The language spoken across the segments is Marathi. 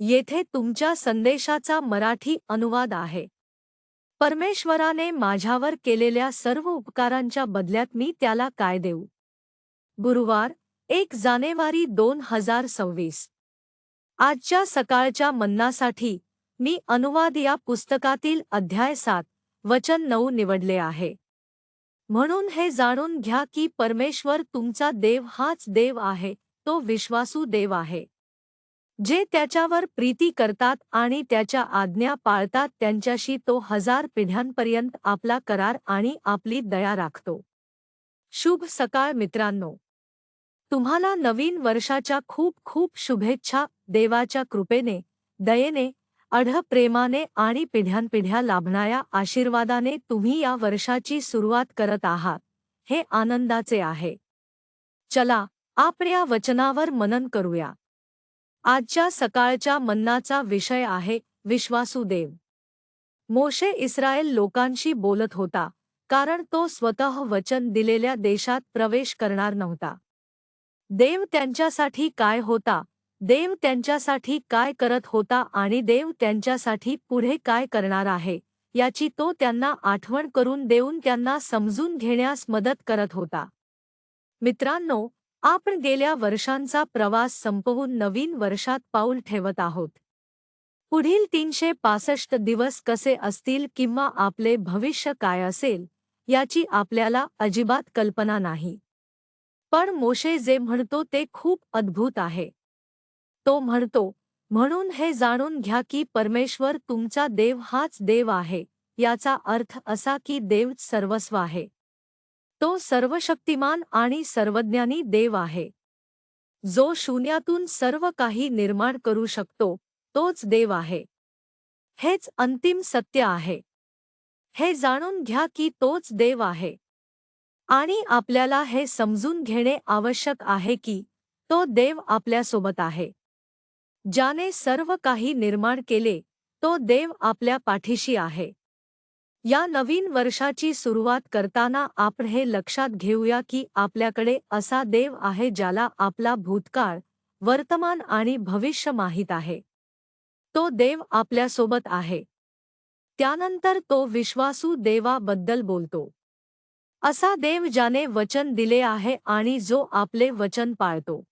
येथे तुमच्या संदेशाचा मराठी अनुवाद आहे. परमेश्वराने माझ्यावर केलेल्या सर्व उपकारांच्या बदल्यात मी त्याला काय देऊ? गुरुवार 1 जानेवारी 2026. आजच्या सकाळच्या मन्नासाठी मी अनुवाद या पुस्तकातील अध्याय 7 वचन 9 निवडले आहे. म्हणून हे जाणून घ्या की परमेश्वर तुमचा देव हाच देव आहे, तो विश्वासू देव आहे. जे त्याच्यावर प्रीती करतात आणि त्याच्या आज्ञा पाळतात त्यांच्याशी तो 1000 पिढ्यांपर्यंत आपला करार आणि आपली दया राखतो. शुभ सकाळ मित्रांनो. तुम्हाला नवीन वर्षाच्या खूप खूप शुभेच्छा. देवाच्या कृपेने, दयेने, अढळ प्रेमाने आणि पिढ्यानपिढ्या लाभणाऱ्या आशीर्वादाने तुम्ही या वर्षाची सुरुवात करत आहात, हे आनंदाचे आहे. चला आपण या वचनावर मनन करूया. आजच्या सकाळच्या मन्नाचा विषय आहे विश्वासू देव. मोशे इस्रायल लोकांशी बोलत होता, कारण तो स्वतः वचन दिलेल्या देशात प्रवेश करणार नव्हता. देव त्यांच्यासाठी काय होता, देव त्यांच्यासाठी काय करत होता आणि देव त्यांच्यासाठी पुढे काय करणार आहे, याची तो त्यांना आठवण करून देऊन त्यांना समजून घेण्यास मदत करत होता. मित्रांनो, आपण गेल्या वर्षांचा प्रवास संपवून नवीन वर्षात पाऊल ठेवत आहोत. पुढील 365 दिवस कसे असतील किंवा आपले भविष्य काय असेल, याची आपल्याला अजिबात कल्पना नाही. पण मोशे जे म्हणतो ते खूप अद्भुत आहे. तो म्हणतो, म्हणून हे जाणून घ्या की परमेश्वर तुमचा देव हाच देव आहे. याचा अर्थ असा की देव सर्वस्व आहे. तो सर्वशक्तिमान आणि सर्वज्ञानी देव आहे. जो शून्यातून सर्व काही निर्माण करू शकतो, तोच देव आहे. हेच अंतिम सत्य आहे. हे जाणून घ्या की तोच देव आहे. आणि आपल्याला हे समजून घेणे आवश्यक आहे की तो देव आपल्यासोबत आहे. ज्याने सर्व काही निर्माण केले, तो देव आपल्या पाठीशी आहे. या नवीन वर्षाची सुरुवात करताना आपण हे लक्षात घेऊया की आपल्याकडे असा देव आहे ज्याला आपला भूतकाळ, वर्तमान आणि भविष्य माहीत आहे. तो देव आपल्यासोबत आहे. त्यानंतर तो विश्वासू देवाबद्दल बोलतो. असा देव ज्याने वचन दिले आहे आणि जो आपले वचन पाळतो.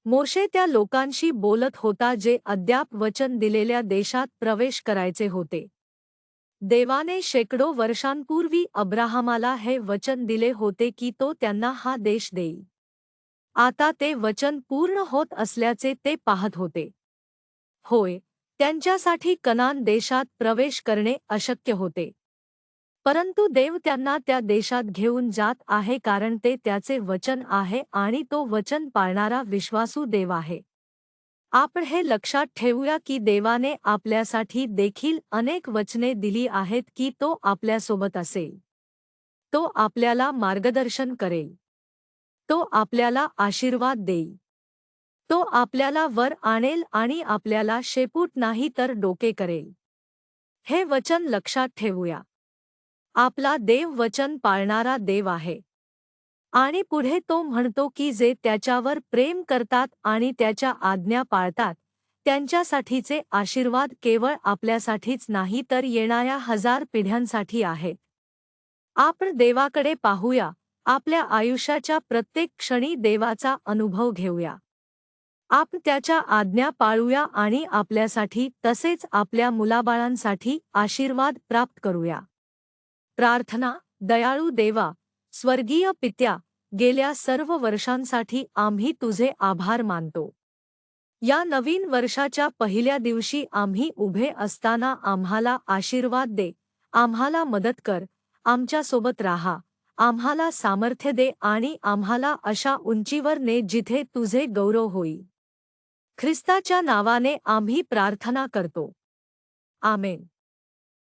मोशे त्या लोकांशी बोलत होता जे अद्याप वचन दिलेल्या देशात प्रवेश करायचे होते. देवाने शेकडो वर्षांपूर्वी अब्राहमाला हे वचन दिले होते की तो त्यांना हा देश देईल. आता ते वचन पूर्ण होत असल्याचे ते पाहत होते. होय, त्यांच्यासाठी कनान देशात प्रवेश करणे अशक्य होते. परंतु देव त्यांना त्या देशात घेऊन जात आहे कारण ते त्याचे वचन आहे आणि तो वचन पाळणारा विश्वासू देव आहे. आपण हे लक्षात ठेवूया की देवाने आपल्यासाठी देखील अनेक वचने दिली आहेत की तो आपल्यासोबत असेल. तो आपल्याला मार्गदर्शन करेल. तो आपल्याला आशीर्वाद देईल. तो आपल्याला वर आणेल आणि आपल्याला शेपूट नाही तर डोके करेल. हे वचन लक्षात ठेवूया. आपला देव वचन पाळणारा देव आहे. आणि पुढे तो म्हणतो की जे त्याच्यावर प्रेम करतात आणि त्याच्या आज्ञा पाळतात, त्यांच्यासाठीचे आशीर्वाद केवळ आपल्यासाठीच नाही तर येणाऱ्या 1000 पिढ्यांसाठी आहेत. आपण देवाकडे पाहूया, आपल्या आयुष्याच्या प्रत्येक क्षणी देवाचा अनुभव घेऊया. आपण त्याच्या आज्ञा पाळूया आणि आपल्यासाठी तसेच आपल्या मुलाबाळांसाठी आशीर्वाद प्राप्त करूया. प्रार्थना. दयाळू देवा, स्वर्गीय पित्या, गेल्या सर्व वर्षांसाठी आम्ही तुझे आभार मानतो. या नवीन वर्षाच्या पहिल्या दिवशी आम्ही उभे असताना आम्हाला आशीर्वाद दे, आम्हाला मदत कर, आमच्यासोबत राहा, आम्हाला सामर्थ्य दे आणि आम्हाला अशा उंचीवर ने जिथे तुझे गौरव होईल. ख्रिस्ताच्या नावाने आम्ही प्रार्थना करतो. आमेन.